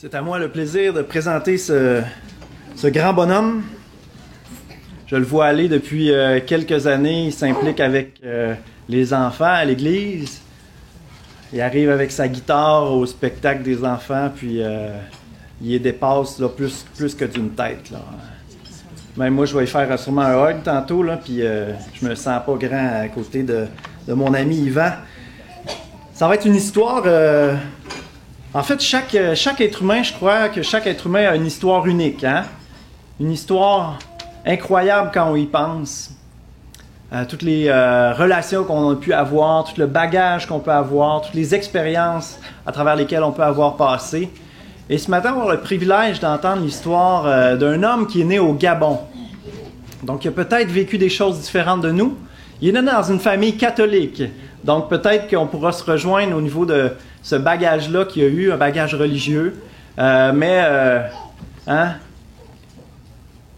C'est à moi le plaisir de présenter ce grand bonhomme. Je le vois aller depuis quelques années. Il s'implique avec les enfants à l'église. Il arrive avec sa guitare au spectacle des enfants, puis il les dépasse là, plus que d'une tête. Là. Même moi, je vais y faire sûrement un hug tantôt, là, puis je me sens pas grand à côté de mon ami Yvan. Ça va être une histoire... En fait, chaque être humain, je crois que chaque être humain a une histoire unique. Hein? Une histoire incroyable quand on y pense. Toutes les relations qu'on a pu avoir, tout le bagage qu'on peut avoir, toutes les expériences à travers lesquelles on peut avoir passé. Et ce matin, on va avoir le privilège d'entendre l'histoire d'un homme qui est né au Gabon. Donc, il a peut-être vécu des choses différentes de nous. Il est né dans une famille catholique. Donc, peut-être qu'on pourra se rejoindre au niveau de ce bagage-là qu'il y a eu, un bagage religieux.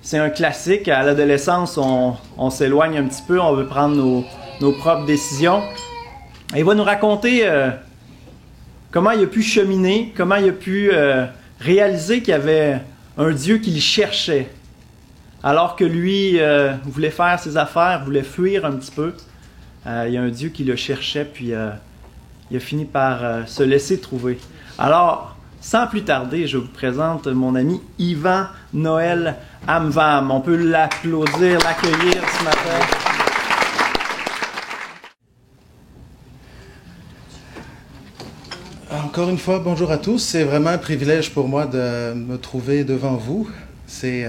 C'est un classique. À l'adolescence, on s'éloigne un petit peu, on veut prendre nos propres décisions. Et il va nous raconter comment il a pu cheminer, comment il a pu réaliser qu'il y avait un Dieu qui le cherchait. Alors que lui voulait faire ses affaires, voulait fuir un petit peu. Il y a un Dieu qui le cherchait, puis il a fini par se laisser trouver. Alors, sans plus tarder, je vous présente mon ami Yvan Noël Amvam. On peut l'applaudir, l'accueillir ce matin. Encore une fois, bonjour à tous. C'est vraiment un privilège pour moi de me trouver devant vous. J'ai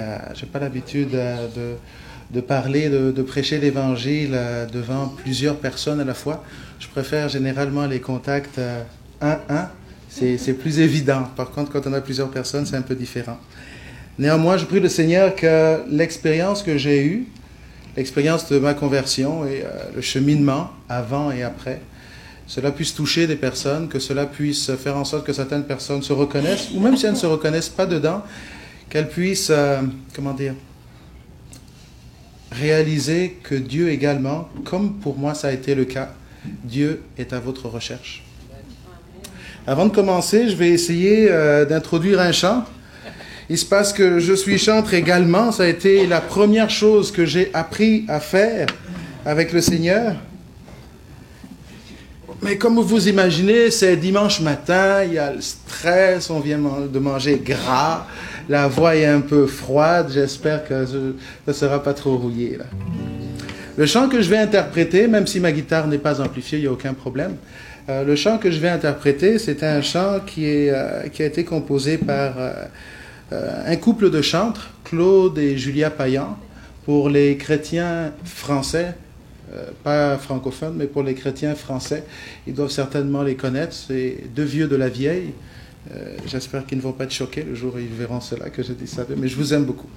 pas l'habitude de parler, de prêcher l'Évangile devant plusieurs personnes à la fois. Je préfère généralement les contacts un à un. C'est plus évident. Par contre, quand on a plusieurs personnes, c'est un peu différent. Néanmoins, je prie le Seigneur que l'expérience que j'ai eue, l'expérience de ma conversion et le cheminement avant et après, cela puisse toucher des personnes, que cela puisse faire en sorte que certaines personnes se reconnaissent, ou même si elles ne se reconnaissent pas dedans, qu'elles puissent, réaliser que Dieu également, comme pour moi ça a été le cas, Dieu est à votre recherche. Avant de commencer, je vais essayer d'introduire un chant. Il se passe que je suis chantre également. Ça a été la première chose que j'ai appris à faire avec le Seigneur. Mais comme vous imaginez, c'est dimanche matin, il y a le stress, on vient de manger gras, la voix est un peu froide, j'espère que ça ne sera pas trop rouillé là. Le chant que je vais interpréter, même si ma guitare n'est pas amplifiée, il n'y a aucun problème. Le chant que je vais interpréter, c'est un chant qui a été composé par un couple de chantres, Claude et Julia Payan, pour les chrétiens français, pas francophones, mais pour les chrétiens français. Ils doivent certainement les connaître, c'est deux vieux de la vieille. J'espère qu'ils ne vont pas être choqués le jour où ils verront cela, que je dis ça d'eux, mais je vous aime beaucoup.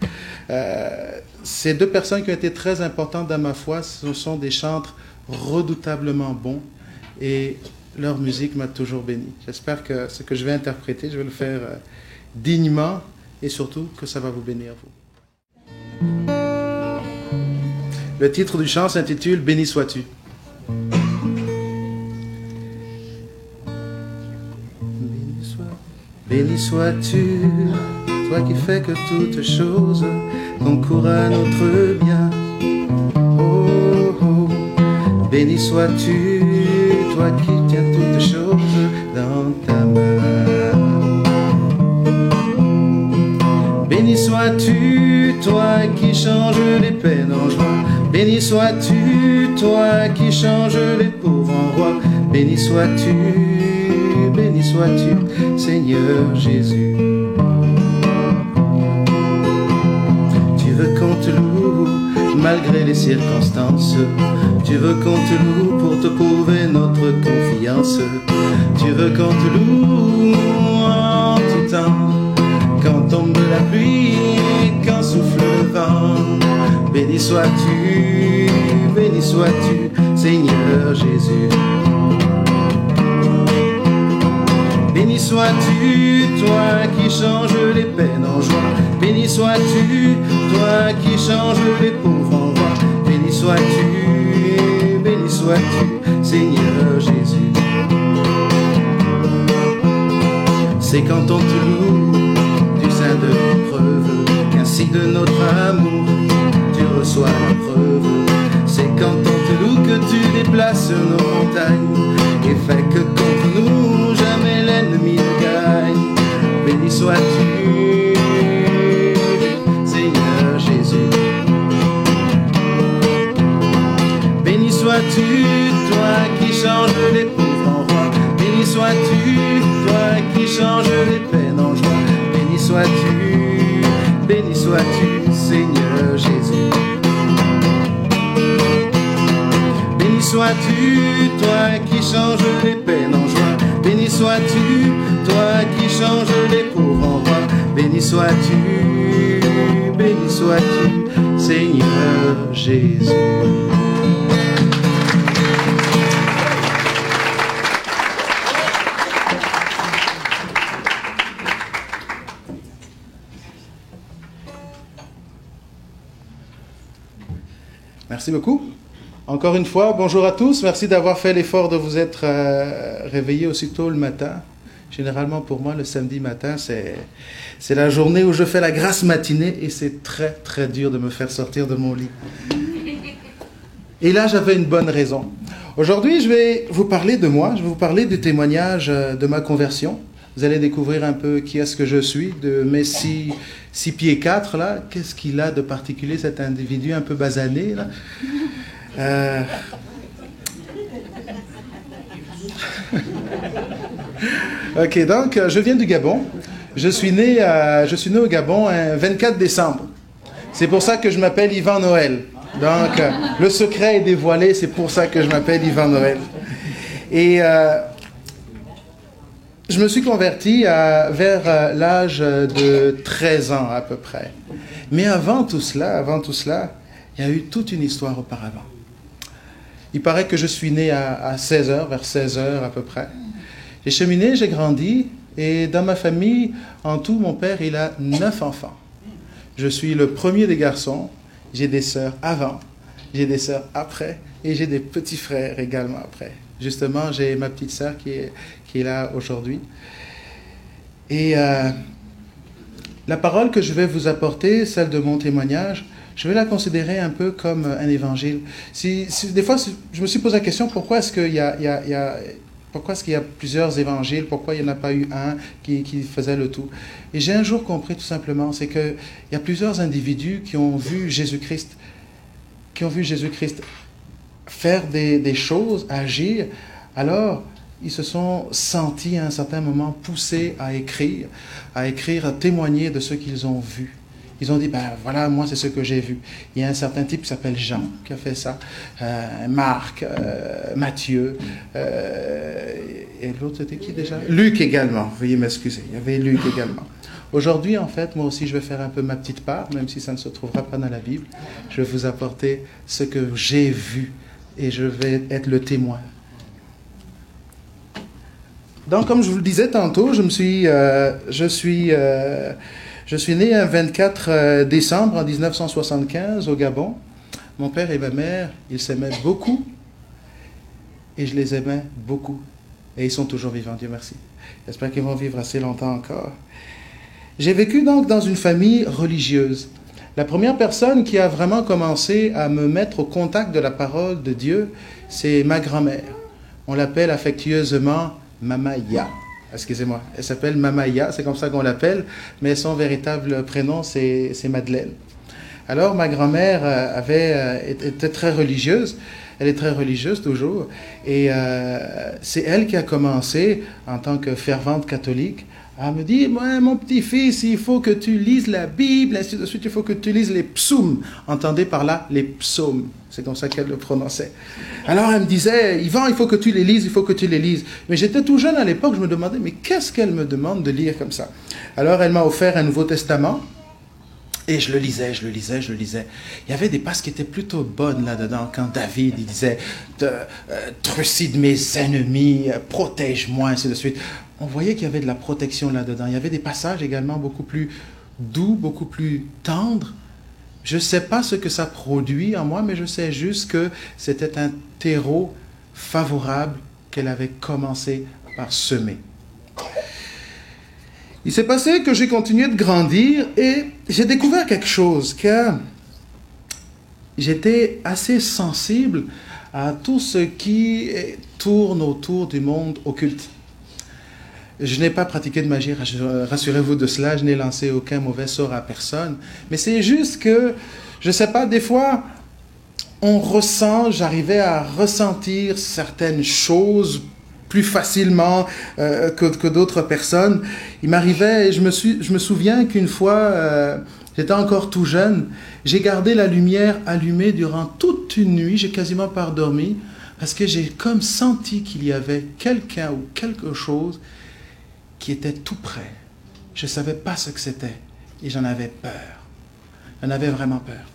Ces deux personnes qui ont été très importantes dans ma foi, ce sont des chantres redoutablement bons et leur musique m'a toujours béni. J'espère que ce que je vais interpréter, je vais le faire dignement et surtout que ça va vous bénir, vous. Le titre du chant s'intitule « Béni sois-tu ». Béni sois-tu, toi qui fais que toutes choses concourent à notre bien. Oh, oh. Béni sois-tu, toi qui tiens toutes choses dans ta main. Béni sois-tu, toi qui changes les peines en joie. Béni sois-tu, toi qui changes les pauvres en rois. Béni sois-tu, Seigneur Jésus. Tu veux qu'on te loue malgré les circonstances. Tu veux qu'on te loue pour te prouver notre confiance. Tu veux qu'on te loue en tout temps, quand tombe la pluie, quand souffle le vent. Béni sois-tu, Seigneur Jésus. Béni sois-tu, toi qui changes les peines en joie. Béni sois-tu, toi qui changes les pauvres en roi. Béni sois-tu, Seigneur Jésus. C'est quand on te loue du sein de l'épreuve qu'ainsi de notre amour tu reçois la preuve. C'est quand on te loue que tu déplaces nos montagnes et fais que contre nous jamais l'ennemi ne gagne. Béni sois-tu, Seigneur Jésus. Béni sois-tu, toi qui changes les pauvres en roi. Béni sois-tu, toi qui changes les peines en joie. Béni sois-tu, Seigneur Jésus. Béni sois-tu, toi qui changes les peines en joie. Béni sois-tu, toi qui changes les pauvres en roi. Béni sois-tu, Seigneur Jésus. Merci beaucoup. Encore une fois, bonjour à tous. Merci d'avoir fait l'effort de vous être réveillés aussitôt le matin. Généralement, pour moi, le samedi matin, c'est la journée où je fais la grasse matinée et c'est très, très dur de me faire sortir de mon lit. Et là, j'avais une bonne raison. Aujourd'hui, je vais vous parler de moi. Je vais vous parler du témoignage de ma conversion. Vous allez découvrir un peu qui est-ce que je suis, de mes 6 pieds 4, là. Qu'est-ce qu'il a de particulier, cet individu un peu basané, là. Ok, donc, je viens du Gabon. Je suis né au Gabon un 24 décembre. C'est pour ça que je m'appelle Yvan Noël. Donc, le secret est dévoilé, c'est pour ça que je m'appelle Yvan Noël. Et je me suis converti vers l'âge de 13 ans à peu près. Mais avant tout cela, il y a eu toute une histoire auparavant. Il paraît que je suis né à 16h, vers 16h à peu près. J'ai cheminé, j'ai grandi, et dans ma famille, en tout, mon père, il a 9 enfants. Je suis le premier des garçons, j'ai des sœurs avant, j'ai des sœurs après, et j'ai des petits frères également après. Justement, j'ai ma petite sœur qui est là aujourd'hui. Et la parole que je vais vous apporter, celle de mon témoignage, je vais la considérer un peu comme un évangile. Des fois, je me suis posé la question, pourquoi est-ce qu'il y a plusieurs évangiles? Pourquoi il n'y en a pas eu un qui faisait le tout? Et j'ai un jour compris tout simplement, c'est qu'il y a plusieurs individus qui ont vu Jésus-Christ faire des choses, agir. Alors, ils se sont sentis à un certain moment poussés à écrire, à témoigner de ce qu'ils ont vu. Ils ont dit, ben voilà, moi c'est ce que j'ai vu. Il y a un certain type qui s'appelle Jean qui a fait ça, Marc, Matthieu, et l'autre c'était qui déjà? Luc également, veuillez m'excuser, il y avait Luc également. Aujourd'hui, en fait, moi aussi je vais faire un peu ma petite part, même si ça ne se trouvera pas dans la Bible. Je vais vous apporter ce que j'ai vu et je vais être le témoin. Donc, comme je vous le disais tantôt, je suis né un 24 décembre en 1975 au Gabon. Mon père et ma mère, ils s'aimaient beaucoup et je les aimais beaucoup. Et ils sont toujours vivants, Dieu merci. J'espère qu'ils vont vivre assez longtemps encore. J'ai vécu donc dans une famille religieuse. La première personne qui a vraiment commencé à me mettre au contact de la parole de Dieu, c'est ma grand-mère. On l'appelle affectueusement Mama Ya. Excusez-moi, elle s'appelle Mama Ya, c'est comme ça qu'on l'appelle, mais son véritable prénom, c'est Madeleine. Alors, ma grand-mère était très religieuse, elle est très religieuse toujours, et c'est elle qui a commencé, en tant que fervente catholique, à me dire, mon petit-fils, il faut que tu lises la Bible, ainsi de suite, il faut que tu lises les psaumes. Entendez par là les psaumes. C'est comme ça qu'elle le prononçait. Alors elle me disait, Yvan, il faut que tu les lises, il faut que tu les lises. Mais j'étais tout jeune à l'époque, je me demandais, mais qu'est-ce qu'elle me demande de lire comme ça? Alors elle m'a offert un Nouveau Testament. Et je le lisais. Il y avait des passages qui étaient plutôt bonnes là-dedans, quand David, il disait, trucide mes ennemis, protège-moi, ainsi de suite. On voyait qu'il y avait de la protection là-dedans. Il y avait des passages également beaucoup plus doux, beaucoup plus tendres. Je ne sais pas ce que ça produit en moi, mais je sais juste que c'était un terreau favorable qu'elle avait commencé par semer. Il s'est passé que j'ai continué de grandir et j'ai découvert quelque chose, que j'étais assez sensible à tout ce qui tourne autour du monde occulte. Je n'ai pas pratiqué de magie, rassurez-vous de cela, je n'ai lancé aucun mauvais sort à personne, mais c'est juste que, je ne sais pas, des fois, j'arrivais à ressentir certaines choses plus facilement que d'autres personnes. Il m'arrivait, je me souviens qu'une fois, j'étais encore tout jeune, j'ai gardé la lumière allumée durant toute une nuit, j'ai quasiment pas dormi, parce que j'ai comme senti qu'il y avait quelqu'un ou quelque chose qui était tout près. Je ne savais pas ce que c'était, et j'en avais peur. J'en avais vraiment peur.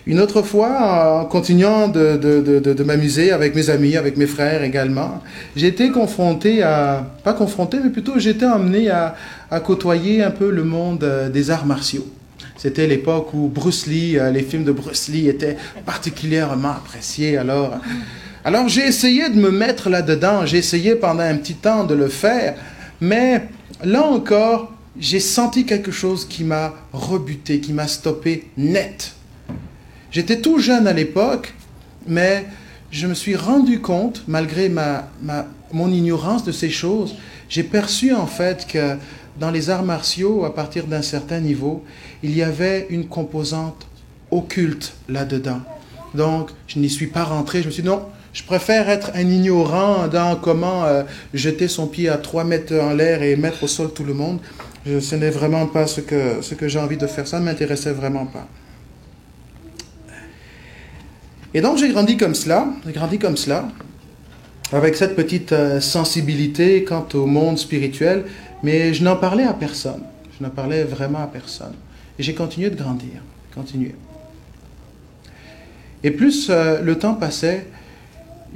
Une autre fois, en continuant de m'amuser avec mes amis, avec mes frères également, j'ai été mais plutôt j'étais emmené à côtoyer un peu le monde des arts martiaux. C'était l'époque où Bruce Lee, les films de Bruce Lee étaient particulièrement appréciés. Alors j'ai essayé de me mettre là-dedans, j'ai essayé pendant un petit temps de le faire, mais là encore, j'ai senti quelque chose qui m'a rebuté, qui m'a stoppé net. J'étais tout jeune à l'époque, mais je me suis rendu compte, malgré mon ignorance de ces choses, j'ai perçu en fait que dans les arts martiaux, à partir d'un certain niveau, il y avait une composante occulte là-dedans. Donc, je n'y suis pas rentré, je me suis dit non, je préfère être un ignorant dans comment jeter son pied à 3 mètres en l'air et mettre au sol tout le monde. Ce n'est vraiment pas ce que j'ai envie de faire, ça ne m'intéressait vraiment pas. Et donc j'ai grandi comme cela, avec cette petite sensibilité quant au monde spirituel, mais je n'en parlais à personne, je n'en parlais vraiment à personne. Et j'ai continué de grandir, Et plus le temps passait,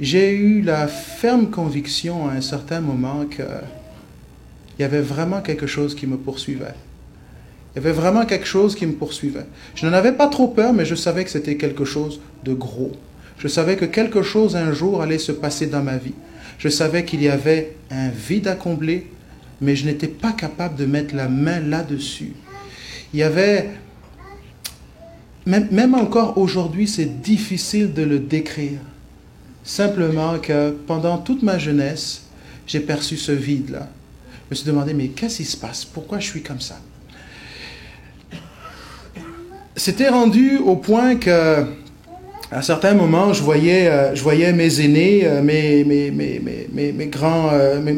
j'ai eu la ferme conviction à un certain moment qu'il y avait vraiment quelque chose qui me poursuivait. Il y avait vraiment quelque chose qui me poursuivait. Je n'en avais pas trop peur, mais je savais que c'était quelque chose de gros. Je savais que quelque chose un jour allait se passer dans ma vie. Je savais qu'il y avait un vide à combler, mais je n'étais pas capable de mettre la main là-dessus. Il y avait... Même encore aujourd'hui, c'est difficile de le décrire. Simplement que pendant toute ma jeunesse, j'ai perçu ce vide-là. Je me suis demandé, mais qu'est-ce qui se passe? Pourquoi je suis comme ça? C'était rendu au point que, à certains moments, je voyais mes aînés,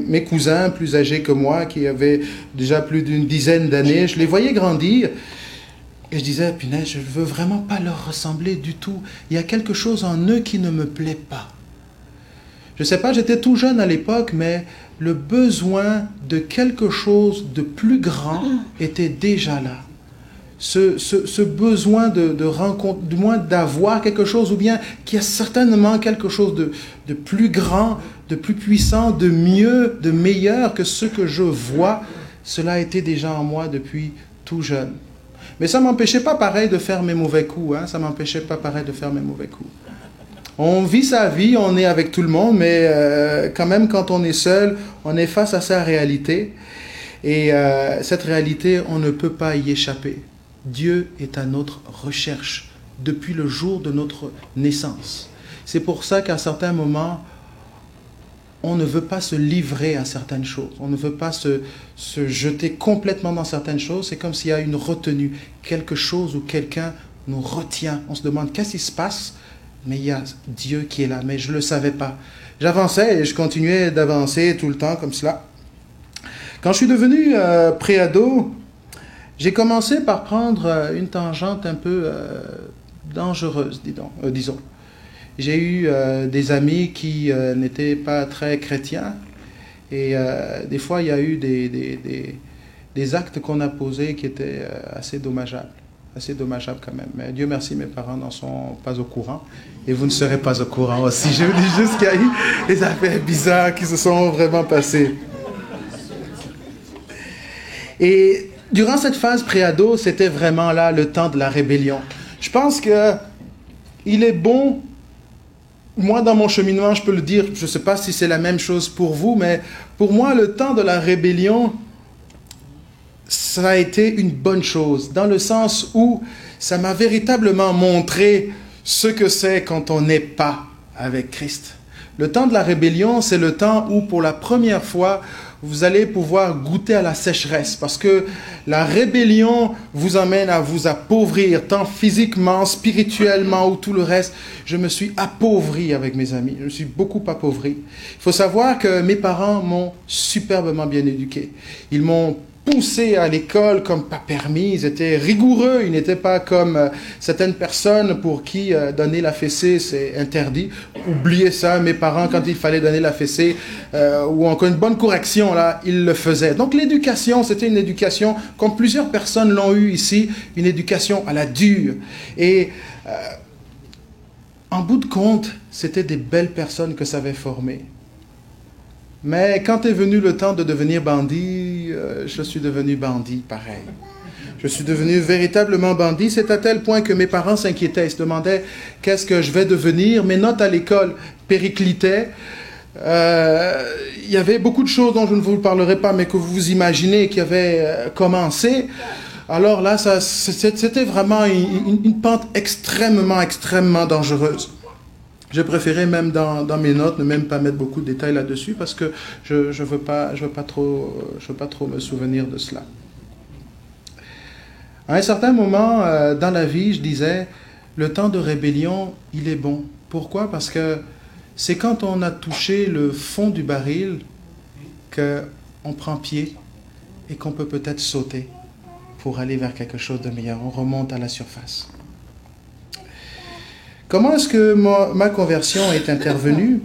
mes cousins plus âgés que moi, qui avaient déjà plus d'une dizaine d'années, je les voyais grandir. Et je disais, punaise, je ne veux vraiment pas leur ressembler du tout. Il y a quelque chose en eux qui ne me plaît pas. Je ne sais pas, j'étais tout jeune à l'époque, mais le besoin de quelque chose de plus grand était déjà là. Ce besoin de rencontre, du moins d'avoir quelque chose, ou bien qu'il y a certainement quelque chose de plus grand, de plus puissant, de mieux, de meilleur que ce que je vois, cela était déjà en moi depuis tout jeune. Mais ça ne m'empêchait pas pareil de faire mes mauvais coups, ça ne m'empêchait pas pareil de faire mes mauvais coups. On vit sa vie, on est avec tout le monde, mais quand même quand on est seul, on est face à sa réalité. Et cette réalité, on ne peut pas y échapper. Dieu est à notre recherche depuis le jour de notre naissance. C'est pour ça qu'à certains moments, on ne veut pas se livrer à certaines choses. On ne veut pas se jeter complètement dans certaines choses. C'est comme s'il y a une retenue, quelque chose ou quelqu'un nous retient. On se demande qu'est-ce qui se passe, mais il y a Dieu qui est là. Mais je ne le savais pas. J'avançais et je continuais d'avancer tout le temps comme cela. Quand je suis devenu préado, j'ai commencé par prendre une tangente un peu dangereuse, disons. J'ai eu des amis qui n'étaient pas très chrétiens et des fois il y a eu des actes qu'on a posés qui étaient assez dommageables quand même. Mais Dieu merci, mes parents n'en sont pas au courant et vous ne serez pas au courant aussi. Je vous dis juste qu'il y a eu des affaires bizarres qui se sont vraiment passées. Et durant cette phase préado, c'était vraiment là le temps de la rébellion. Je pense que il est bon, moi dans mon cheminement, je peux le dire, je ne sais pas si c'est la même chose pour vous, mais pour moi, le temps de la rébellion ça a été une bonne chose, dans le sens où ça m'a véritablement montré ce que c'est quand on n'est pas avec Christ. Le temps de la rébellion, c'est le temps où pour la première fois, vous allez pouvoir goûter à la sécheresse, parce que la rébellion vous amène à vous appauvrir, tant physiquement, spirituellement ou tout le reste. Je me suis appauvri avec mes amis, je me suis beaucoup appauvri. Il faut savoir que mes parents m'ont superbement bien éduqué. Ils m'ont poussé à l'école comme pas permis, ils étaient rigoureux, ils n'étaient pas comme certaines personnes pour qui donner la fessée c'est interdit. Oubliez ça, mes parents quand il fallait donner la fessée ou encore une bonne correction là, ils le faisaient. Donc l'éducation, c'était une éducation comme plusieurs personnes l'ont eu ici, une éducation à la dure. Et en bout de compte, c'était des belles personnes que ça avait formées. Mais quand est venu le temps de devenir bandit, je suis devenu bandit pareil. Je suis devenu véritablement bandit. C'est à tel point que mes parents s'inquiétaient. Ils se demandaient qu'est-ce que je vais devenir. Mes notes à l'école périclitaient. Il y avait beaucoup de choses dont je ne vous parlerai pas, mais que vous imaginez qui avaient commencé. Alors là, c'était vraiment une pente extrêmement dangereuse. J'ai préféré même dans mes notes ne même pas mettre beaucoup de détails là-dessus parce que je veux pas trop me souvenir de cela. À un certain moment dans la vie, je disais, le temps de rébellion, il est bon. Pourquoi? Parce que c'est quand on a touché le fond du baril qu'on prend pied et qu'on peut peut-être sauter pour aller vers quelque chose de meilleur. On remonte à la surface. Comment est-ce que ma conversion est intervenue?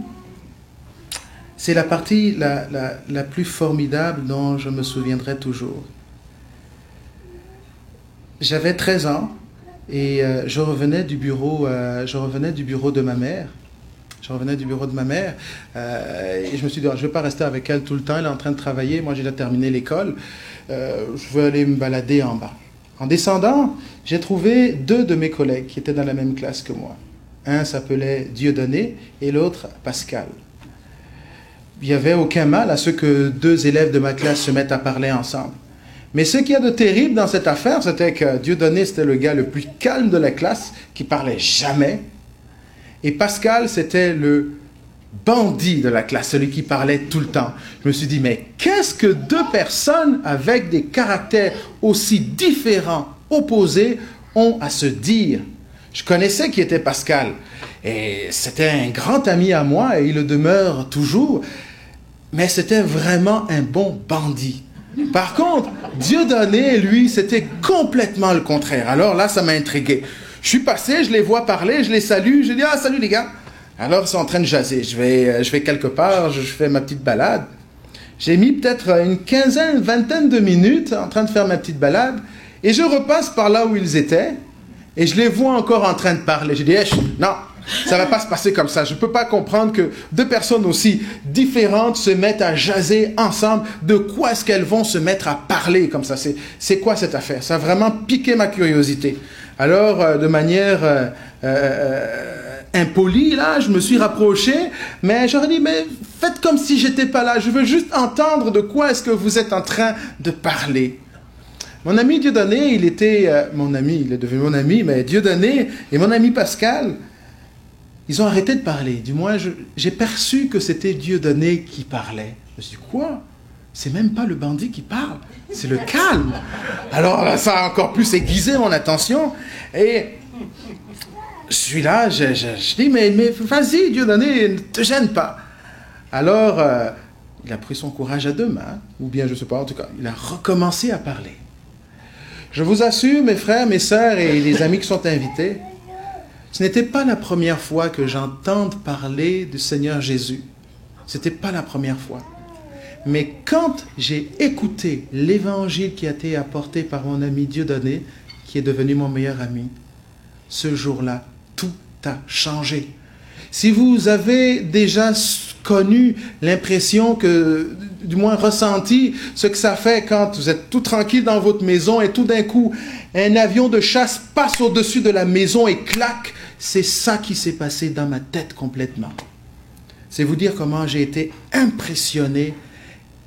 C'est la partie la plus formidable dont je me souviendrai toujours. J'avais 13 ans et je revenais du bureau de ma mère. Et je me suis dit, je ne vais pas rester avec elle tout le temps, elle est en train de travailler, moi j'ai déjà terminé l'école, je vais aller me balader en bas. En descendant, j'ai trouvé 2 de mes collègues qui étaient dans la même classe que moi. Un s'appelait Dieudonné et l'autre Pascal. Il n'y avait aucun mal à ce que 2 élèves de ma classe se mettent à parler ensemble. Mais ce qu'il y a de terrible dans cette affaire, c'était que Dieudonné, c'était le gars le plus calme de la classe, qui parlait jamais. Et Pascal, c'était le bandit de la classe, celui qui parlait tout le temps. Je me suis dit, mais qu'est-ce que 2 personnes avec des caractères aussi différents, opposés, ont à se dire? Je connaissais qui était Pascal, et c'était un grand ami à moi, et il le demeure toujours, mais c'était vraiment un bon bandit. Par contre, Dieudonné, lui, c'était complètement le contraire. Alors là, ça m'a intrigué. Je suis passé, je les vois parler, je les salue, je dis « Ah, salut les gars !» Alors, ils sont en train de jaser. Je vais quelque part, je fais ma petite balade. J'ai mis peut-être une vingtaine de minutes en train de faire ma petite balade, et je repasse par là où ils étaient, et je les vois encore en train de parler. J'ai dit, non, ça ne va pas se passer comme ça. Je ne peux pas comprendre que 2 personnes aussi différentes se mettent à jaser ensemble. De quoi est-ce qu'elles vont se mettre à parler comme ça? C'est quoi cette affaire? Ça a vraiment piqué ma curiosité. Alors, de manière impolie, là, je me suis rapproché, mais j'aurais dit, mais faites comme si j'étais pas là. Je veux juste entendre de quoi est-ce que vous êtes en train de parler. Mon ami Dieudonné, il était mon ami, il est devenu mon ami, mais Dieudonné et mon ami Pascal, ils ont arrêté de parler. Du moins, j'ai perçu que c'était Dieudonné qui parlait. Je me suis dit, quoi? C'est même pas le bandit qui parle, c'est le calme. Alors là, ça a encore plus aiguisé mon attention. Et je suis là, je dis, mais vas-y Dieudonné, ne te gêne pas. Alors, il a pris son courage à 2 mains, ou bien je ne sais pas, en tout cas, il a recommencé à parler. Je vous assure, mes frères, mes sœurs et les amis qui sont invités, ce n'était pas la première fois que j'entende parler du Seigneur Jésus. Ce n'était pas la première fois. Mais quand j'ai écouté l'évangile qui a été apporté par mon ami Dieudonné, qui est devenu mon meilleur ami, ce jour-là, tout a changé. Si vous avez déjà connu l'impression que, du moins ressenti, ce que ça fait quand vous êtes tout tranquille dans votre maison et tout d'un coup, un avion de chasse passe au-dessus de la maison et claque, c'est ça qui s'est passé dans ma tête complètement. C'est vous dire comment j'ai été impressionné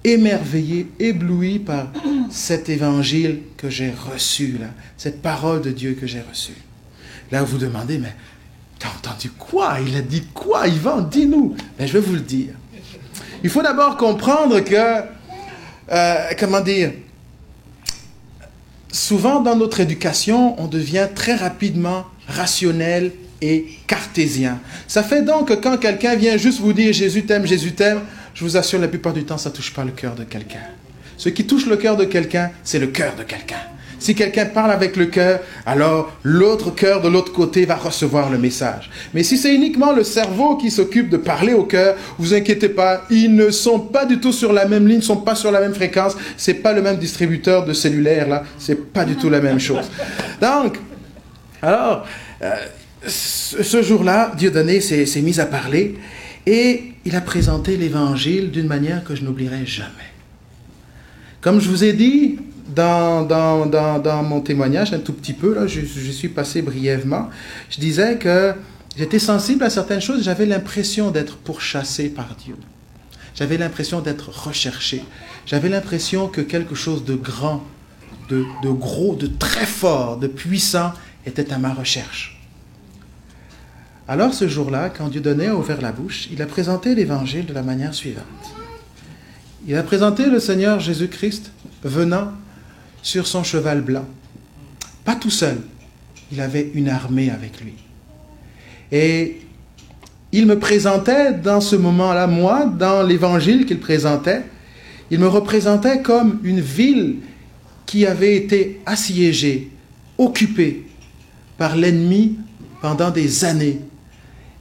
émerveillé, ébloui par cet évangile que j'ai reçu, là, cette parole de Dieu que j'ai reçue. Là, vous vous demandez, mais t'as entendu quoi? Il a dit quoi? Yvan, dis-nous. Ben, je vais vous le dire. Il faut d'abord comprendre que, comment dire, souvent dans notre éducation, on devient très rapidement rationnel et cartésien. Ça fait donc que quand quelqu'un vient juste vous dire « Jésus t'aime, je vous assure, la plupart du temps, ça ne touche pas le cœur de quelqu'un. Ce qui touche le cœur de quelqu'un, c'est le cœur de quelqu'un. Si quelqu'un parle avec le cœur, alors l'autre cœur de l'autre côté va recevoir le message. Mais si c'est uniquement le cerveau qui s'occupe de parler au cœur, vous inquiétez pas, ils ne sont pas du tout sur la même ligne, ne sont pas sur la même fréquence, c'est pas le même distributeur de cellulaire là, c'est pas du tout la même chose. Donc, alors, ce jour-là, Dieudonné s'est mis à parler et il a présenté l'évangile d'une manière que je n'oublierai jamais. Comme je vous ai dit, dans mon témoignage, un tout petit peu, là, je suis passé brièvement, je disais que j'étais sensible à certaines choses, j'avais l'impression d'être pourchassé par Dieu. J'avais l'impression d'être recherché. J'avais l'impression que quelque chose de grand, de gros, de très fort, de puissant était à ma recherche. Alors ce jour-là, quand Dieudonné a ouvert la bouche, il a présenté l'évangile de la manière suivante. Il a présenté le Seigneur Jésus-Christ venant sur son cheval blanc. Pas tout seul, il avait une armée avec lui. Et il me présentait dans ce moment-là, moi, dans l'évangile qu'il présentait, il me représentait comme une ville qui avait été assiégée, occupée par l'ennemi pendant des années.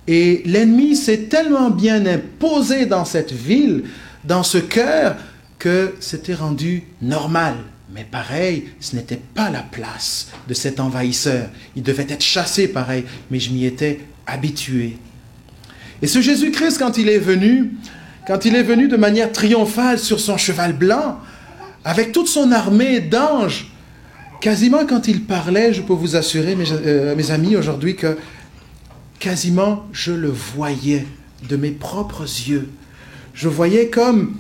Et l'ennemi s'est tellement bien imposé dans cette ville, dans ce cœur, que c'était rendu normal. Mais pareil, ce n'était pas la place de cet envahisseur. Il devait être chassé pareil, mais je m'y étais habitué. Et ce Jésus-Christ, quand il est venu de manière triomphale sur son cheval blanc, avec toute son armée d'anges, quasiment quand il parlait, je peux vous assurer, mes amis, aujourd'hui, que quasiment je le voyais de mes propres yeux. Je voyais comme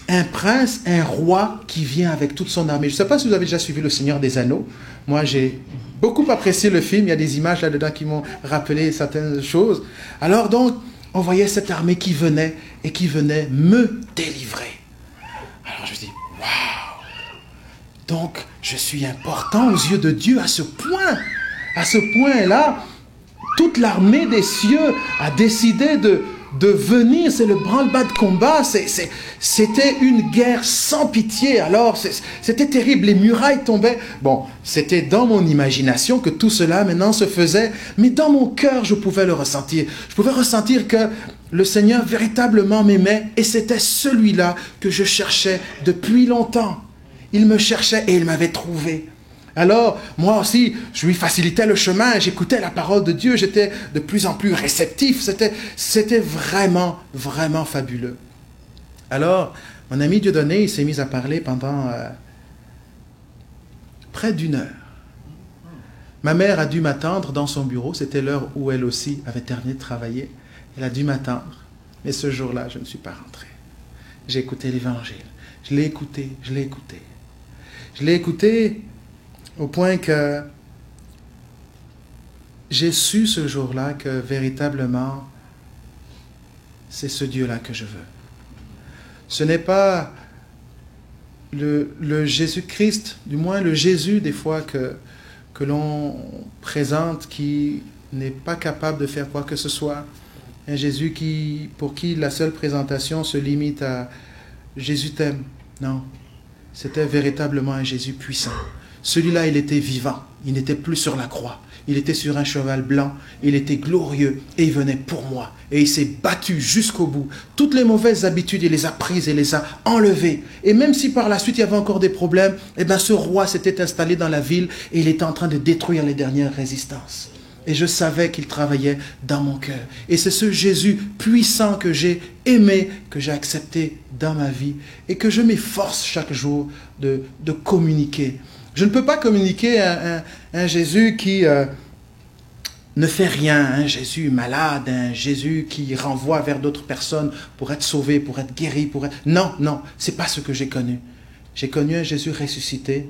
un prince, un roi qui vient avec toute son armée. Je ne sais pas si vous avez déjà suivi Le Seigneur des Anneaux. Moi, j'ai beaucoup apprécié le film. Il y a des images là-dedans qui m'ont rappelé certaines choses. Alors donc, on voyait cette armée qui venait et qui venait me délivrer. Alors je dis, waouh! Donc, je suis important aux yeux de Dieu à ce point. À ce point-là, toute l'armée des cieux a décidé de venir, c'est le branle-bas de combat, c'était une guerre sans pitié, alors c'était terrible, les murailles tombaient. Bon, c'était dans mon imagination que tout cela maintenant se faisait, mais dans mon cœur, je pouvais le ressentir. Je pouvais ressentir que le Seigneur véritablement m'aimait et c'était celui-là que je cherchais depuis longtemps. Il me cherchait et il m'avait trouvé. Alors, moi aussi, je lui facilitais le chemin, j'écoutais la parole de Dieu, j'étais de plus en plus réceptif, c'était vraiment, vraiment fabuleux. Alors, mon ami Dieudonné, il s'est mis à parler pendant près d'1 heure. Ma mère a dû m'attendre dans son bureau, c'était l'heure où elle aussi avait terminé de travailler. Elle a dû m'attendre, mais ce jour-là, je ne suis pas rentré. J'ai écouté l'évangile, je l'ai écouté. Je l'ai écouté au point que j'ai su ce jour-là que véritablement, c'est ce Dieu-là que je veux. Ce n'est pas le Jésus-Christ, du moins le Jésus des fois que l'on présente qui n'est pas capable de faire quoi que ce soit. Un Jésus pour qui la seule présentation se limite à « Jésus t'aime ». Non, c'était véritablement un Jésus puissant. Celui-là, il était vivant, il n'était plus sur la croix. Il était sur un cheval blanc, il était glorieux et il venait pour moi. Et il s'est battu jusqu'au bout. Toutes les mauvaises habitudes, il les a prises et les a enlevées. Et même si par la suite il y avait encore des problèmes, eh bien ce roi s'était installé dans la ville et il était en train de détruire les dernières résistances. Et je savais qu'il travaillait dans mon cœur. Et c'est ce Jésus puissant que j'ai aimé, que j'ai accepté dans ma vie et que je m'efforce chaque jour de communiquer. Je ne peux pas communiquer un Jésus qui ne fait rien, un Jésus malade, un Jésus qui renvoie vers d'autres personnes pour être sauvé, pour être guéri, pour être... Non, non, c'est pas ce que j'ai connu. J'ai connu un Jésus ressuscité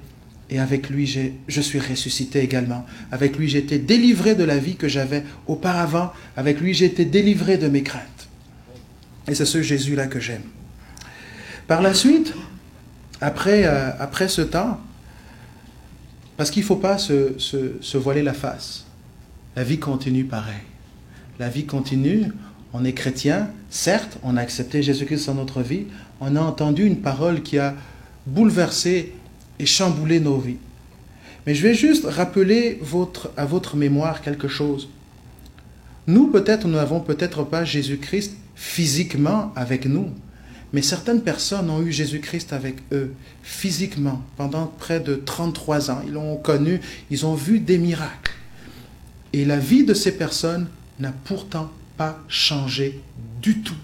et avec lui, je suis ressuscité également. Avec lui, j'ai été délivré de la vie que j'avais auparavant. Avec lui, j'ai été délivré de mes craintes. Et c'est ce Jésus-là que j'aime. Par la suite, après ce temps, parce qu'il ne faut pas se voiler la face, la vie continue pareil. La vie continue, on est chrétien, certes, on a accepté Jésus-Christ dans notre vie, on a entendu une parole qui a bouleversé et chamboulé nos vies. Mais je vais juste rappeler à votre mémoire quelque chose. Nous, peut-être, nous n'avons peut-être pas Jésus-Christ physiquement avec nous, mais certaines personnes ont eu Jésus-Christ avec eux, physiquement, pendant près de 33 ans. Ils l'ont connu, ils ont vu des miracles. Et la vie de ces personnes n'a pourtant pas changé du tout.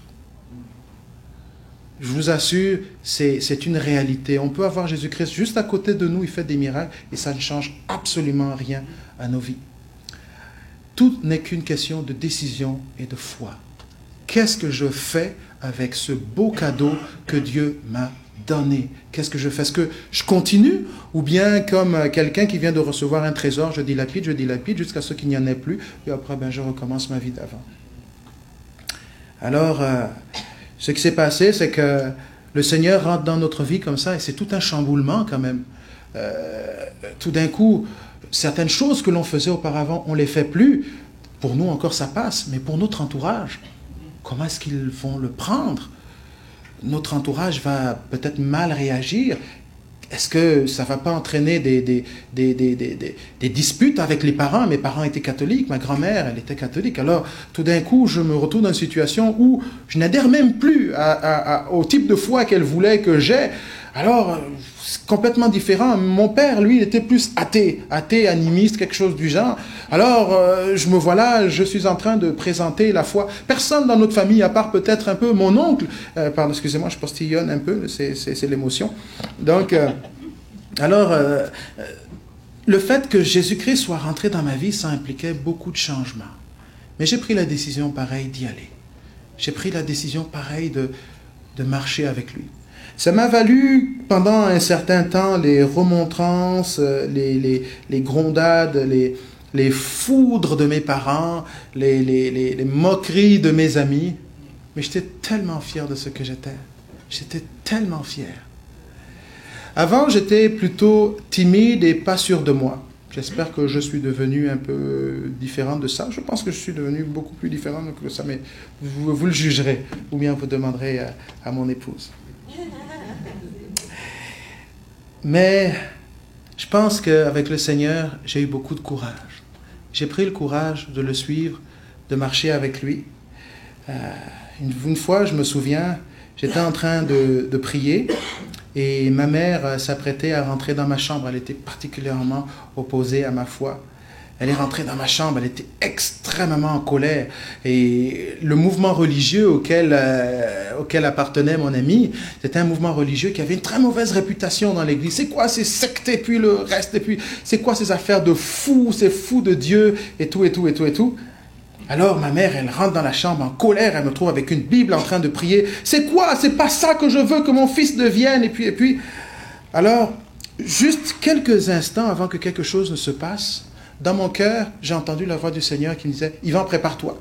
Je vous assure, c'est une réalité. On peut avoir Jésus-Christ juste à côté de nous, il fait des miracles, et ça ne change absolument rien à nos vies. Tout n'est qu'une question de décision et de foi. Qu'est-ce que je fais avec ce beau cadeau que Dieu m'a donné? Qu'est-ce que je fais? Est-ce que je continue? Ou bien comme quelqu'un qui vient de recevoir un trésor, je dilapide jusqu'à ce qu'il n'y en ait plus, et après je recommence ma vie d'avant. Alors, ce qui s'est passé, c'est que le Seigneur rentre dans notre vie comme ça, et c'est tout un chamboulement quand même. Tout d'un coup, certaines choses que l'on faisait auparavant, on ne les fait plus. Pour nous encore ça passe, mais pour notre entourage, comment est-ce qu'ils vont le prendre? Notre entourage va peut-être mal réagir. Est-ce que ça ne va pas entraîner des disputes avec les parents? Mes parents étaient catholiques, ma grand-mère, elle était catholique. Alors, tout d'un coup, je me retrouve dans une situation où je n'adhère même plus au type de foi qu'elle voulait que j'aie. Alors, c'est complètement différent. Mon père, lui, il était plus athée, animiste, quelque chose du genre. Alors, je me vois là, je suis en train de présenter la foi. Personne dans notre famille, à part peut-être un peu mon oncle, pardon, excusez-moi, je postillonne un peu, c'est l'émotion. Donc, le fait que Jésus-Christ soit rentré dans ma vie, ça impliquait beaucoup de changements. Mais j'ai pris la décision pareille d'y aller. J'ai pris la décision pareille de marcher avec lui. Ça m'a valu pendant un certain temps les remontrances, les grondades, les foudres de mes parents, les moqueries de mes amis. Mais j'étais tellement fier de ce que j'étais. J'étais tellement fier. Avant, j'étais plutôt timide et pas sûr de moi. J'espère que je suis devenu un peu différent de ça. Je pense que je suis devenu beaucoup plus différent que ça, mais vous le jugerez, ou bien vous demanderez à mon épouse. Mais je pense qu'avec le Seigneur, j'ai eu beaucoup de courage. J'ai pris le courage de le suivre, de marcher avec lui. Une fois, je me souviens, j'étais en train de prier et ma mère s'apprêtait à rentrer dans ma chambre. Elle était particulièrement opposée à ma foi. Elle est rentrée dans ma chambre, elle était extrêmement en colère. Et le mouvement religieux auquel appartenait mon ami, c'était un mouvement religieux qui avait une très mauvaise réputation dans l'église. C'est quoi ces sectes et puis le reste, et puis c'est quoi ces affaires de fous, ces fous de Dieu, et tout. Alors ma mère, elle rentre dans la chambre en colère, elle me trouve avec une Bible en train de prier. C'est quoi? C'est pas ça que je veux que mon fils devienne, et puis. Alors, juste quelques instants avant que quelque chose ne se passe, dans mon cœur, j'ai entendu la voix du Seigneur qui me disait « Yvan, prépare-toi ».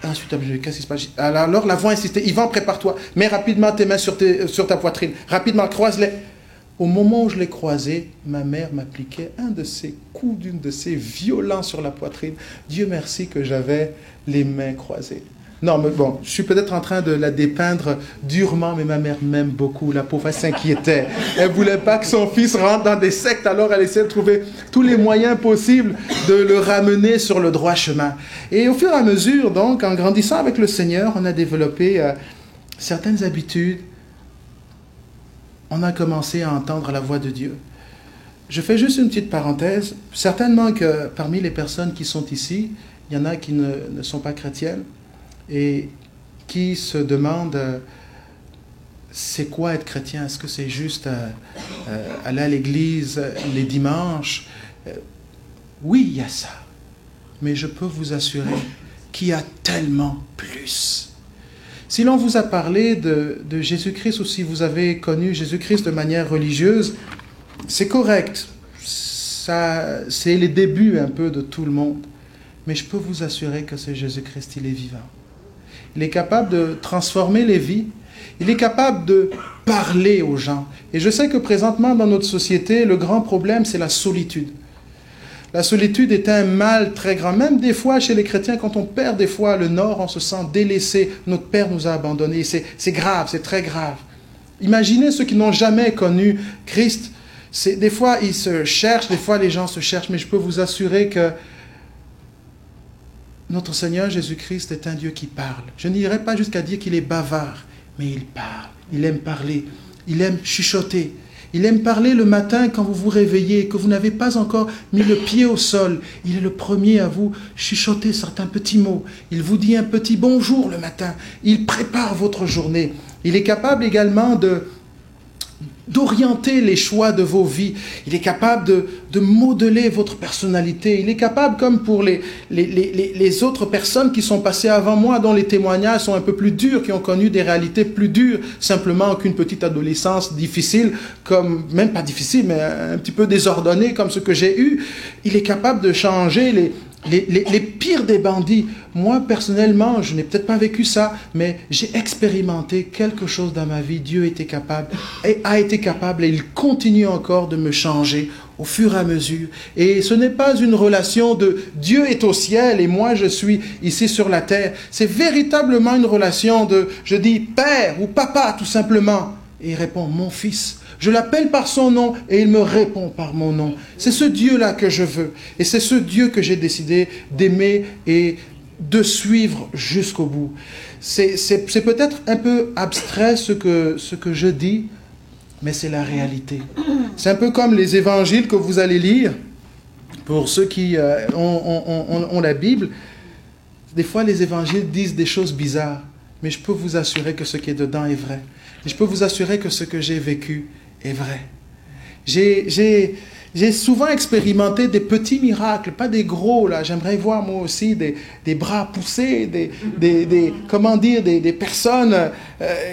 Ensuite, qu'est-ce qui se passe? Alors la voix insistait « Yvan, prépare-toi, mets rapidement tes mains sur ta poitrine, rapidement, croise-les ». Au moment où je les croisais, ma mère m'appliquait un de ces coups d'une de ces violents sur la poitrine. Dieu merci que j'avais les mains croisées. Non, mais bon, je suis peut-être en train de la dépeindre durement, mais ma mère m'aime beaucoup. La pauvre, elle s'inquiétait. Elle ne voulait pas que son fils rentre dans des sectes, alors elle essayait de trouver tous les moyens possibles de le ramener sur le droit chemin. Et au fur et à mesure, donc, en grandissant avec le Seigneur, on a développé certaines habitudes. On a commencé à entendre la voix de Dieu. Je fais juste une petite parenthèse. Certainement que parmi les personnes qui sont ici, il y en a qui ne sont pas chrétiennes et qui se demandent c'est quoi être chrétien? Est-ce que c'est juste aller à l'église les dimanches? Oui, il y a ça. mais je peux vous assurer qu'il y a tellement plus. Si l'on vous a parlé de Jésus-Christ ou si vous avez connu Jésus-Christ de manière religieuse, c'est correct. C'est les débuts un peu de tout le monde. Mais je peux vous assurer que ce Jésus-Christ, il est vivant. Il est capable de transformer les vies. Il est capable de parler aux gens. Et je sais que présentement, dans notre société, le grand problème, c'est la solitude. La solitude est un mal très grand. Même des fois, chez les chrétiens, quand on perd des fois le nord, on se sent délaissé. Notre Père nous a abandonnés. C'est grave, c'est très grave. Imaginez ceux qui n'ont jamais connu Christ. Des fois, ils se cherchent, des fois, les gens se cherchent. Mais je peux vous assurer que notre Seigneur Jésus-Christ est un Dieu qui parle. Je n'irai pas jusqu'à dire qu'il est bavard, mais il parle. Il aime parler. Il aime chuchoter. Il aime parler le matin quand vous vous réveillez, que vous n'avez pas encore mis le pied au sol. Il est le premier à vous chuchoter certains petits mots. Il vous dit un petit bonjour le matin. Il prépare votre journée. Il est capable également d'orienter les choix de vos vies. Il est capable de modeler votre personnalité. Il est capable, comme pour les autres personnes qui sont passées avant moi, dont les témoignages sont un peu plus durs, qui ont connu des réalités plus dures, simplement qu'une petite adolescence difficile, comme, même pas difficile, mais un petit peu désordonnée, comme ce que j'ai eu. Il est capable de changer les pires des bandits. Moi, personnellement, je n'ai peut-être pas vécu ça, mais j'ai expérimenté quelque chose dans ma vie. Dieu était capable, et a été capable, et il continue encore de me changer au fur et à mesure. Et ce n'est pas une relation de Dieu est au ciel et moi je suis ici sur la terre. C'est véritablement une relation de, je dis père ou papa tout simplement. Et il répond, mon fils. Je l'appelle par son nom et il me répond par mon nom. C'est ce Dieu-là que je veux. Et c'est ce Dieu que j'ai décidé d'aimer et de suivre jusqu'au bout. C'est peut-être un peu abstrait ce que je dis, mais c'est la réalité. C'est un peu comme les évangiles que vous allez lire, pour ceux qui ont la Bible. Des fois, les évangiles disent des choses bizarres, mais je peux vous assurer que ce qui est dedans est vrai. Et je peux vous assurer que ce que j'ai vécu est vrai. J'ai souvent expérimenté des petits miracles, pas des gros, là. J'aimerais voir, moi aussi, des bras poussés, des personnes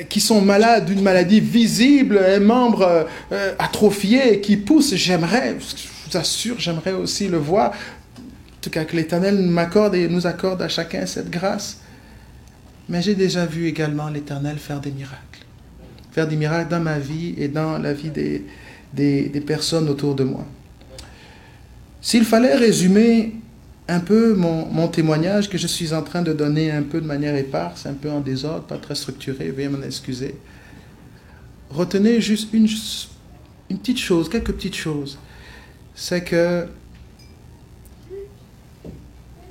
qui sont malades d'une maladie visible, un membre atrophié qui pousse. J'aimerais, je vous assure, j'aimerais aussi le voir. En tout cas, que l'Éternel m'accorde et nous accorde à chacun cette grâce. Mais j'ai déjà vu également l'Éternel faire des miracles. Faire des miracles dans ma vie et dans la vie des personnes autour de moi. S'il fallait résumer un peu mon témoignage que je suis en train de donner un peu de manière éparse, un peu en désordre, pas très structuré, veuillez m'en excuser. Retenez juste une petite chose, quelques petites choses. C'est que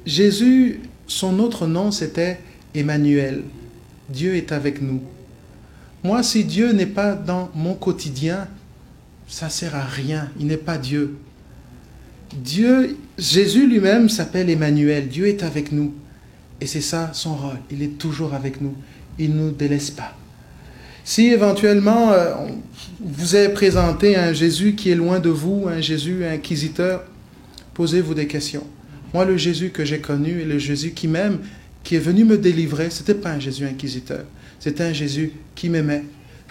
Jésus, son autre nom, c'était Emmanuel. Dieu est avec nous. Moi, si Dieu n'est pas dans mon quotidien, ça ne sert à rien. Il n'est pas Dieu. Jésus lui-même s'appelle Emmanuel. Dieu est avec nous. Et c'est ça son rôle. Il est toujours avec nous. Il ne nous délaisse pas. Si éventuellement, vous est présenté un Jésus qui est loin de vous, un Jésus inquisiteur, posez-vous des questions. Moi, le Jésus que j'ai connu et le Jésus qui m'aime, qui est venu me délivrer, ce n'était pas un Jésus inquisiteur. C'était un Jésus qui m'aimait.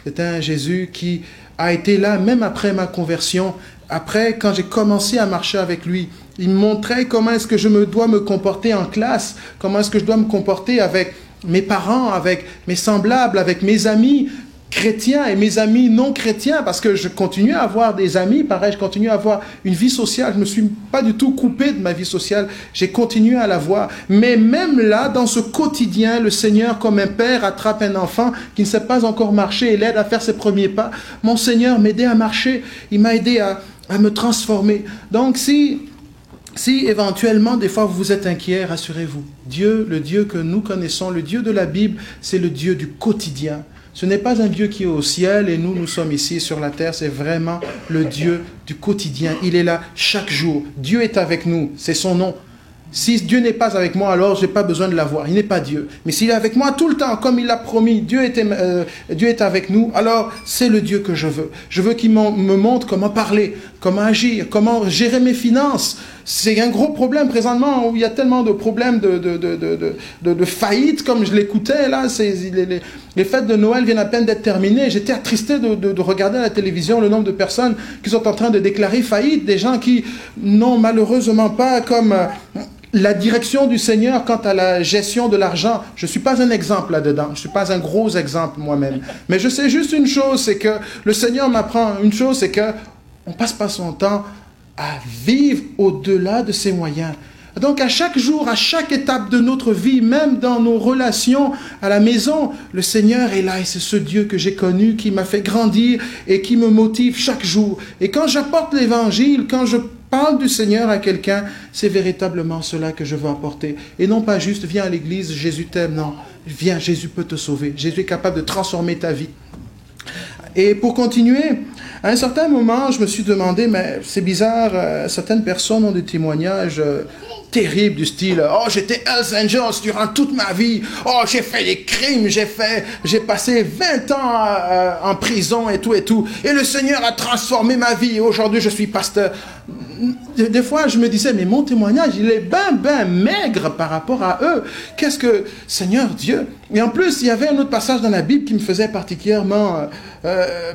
C'était un Jésus qui a été là, même après ma conversion. Après, quand j'ai commencé à marcher avec lui, il me montrait comment est-ce que je dois me comporter en classe, comment est-ce que je dois me comporter avec mes parents, avec mes semblables, avec mes amis chrétiens et mes amis non chrétiens, parce que je continue à avoir des amis, pareil, je continue à avoir une vie sociale, je ne me suis pas du tout coupé de ma vie sociale, j'ai continué à l'avoir. Mais même là, dans ce quotidien, le Seigneur, comme un père, attrape un enfant qui ne sait pas encore marcher et l'aide à faire ses premiers pas. Mon Seigneur m'aidait à marcher, il m'a aidé à me transformer. Donc si éventuellement, des fois, vous êtes inquiet, rassurez-vous. Dieu, le Dieu que nous connaissons, le Dieu de la Bible, c'est le Dieu du quotidien. Ce n'est pas un Dieu qui est au ciel et nous sommes ici sur la terre. C'est vraiment le Dieu du quotidien. Il est là chaque jour. Dieu est avec nous. C'est son nom. Si Dieu n'est pas avec moi, alors je n'ai pas besoin de l'avoir. Il n'est pas Dieu. Mais s'il est avec moi tout le temps, comme il l'a promis, Dieu est avec nous, alors c'est le Dieu que je veux. Je veux qu'il me montre comment parler, comment agir, comment gérer mes finances. C'est un gros problème présentement où il y a tellement de problèmes de faillite, comme je l'écoutais là. Les fêtes de Noël viennent à peine d'être terminées. J'étais attristé de regarder à la télévision le nombre de personnes qui sont en train de déclarer faillite, des gens qui n'ont malheureusement pas comme la direction du Seigneur quant à la gestion de l'argent. Je ne suis pas un exemple là-dedans. Je ne suis pas un gros exemple moi-même. Mais je sais juste une chose, c'est que le Seigneur m'apprend une chose, c'est que on passe pas son temps à vivre au-delà de ses moyens. Donc à chaque jour, à chaque étape de notre vie, même dans nos relations à la maison, le Seigneur est là et c'est ce Dieu que j'ai connu, qui m'a fait grandir et qui me motive chaque jour. Et quand j'apporte l'Évangile, quand je parle du Seigneur à quelqu'un, c'est véritablement cela que je veux apporter. Et non pas juste, viens à l'église, Jésus t'aime, non. Viens, Jésus peut te sauver. Jésus est capable de transformer ta vie. Et pour continuer, à un certain moment, je me suis demandé, mais c'est bizarre, certaines personnes ont des témoignages terribles du style « Oh, j'étais Hells Angels durant toute ma vie. Oh, j'ai fait des crimes, j'ai passé 20 ans en prison et tout et tout. Et le Seigneur a transformé ma vie. Et aujourd'hui, je suis pasteur. » Des fois, je me disais, mais mon témoignage, il est ben maigre par rapport à eux. Qu'est-ce que, Seigneur Dieu? Et en plus, il y avait un autre passage dans la Bible qui me faisait particulièrement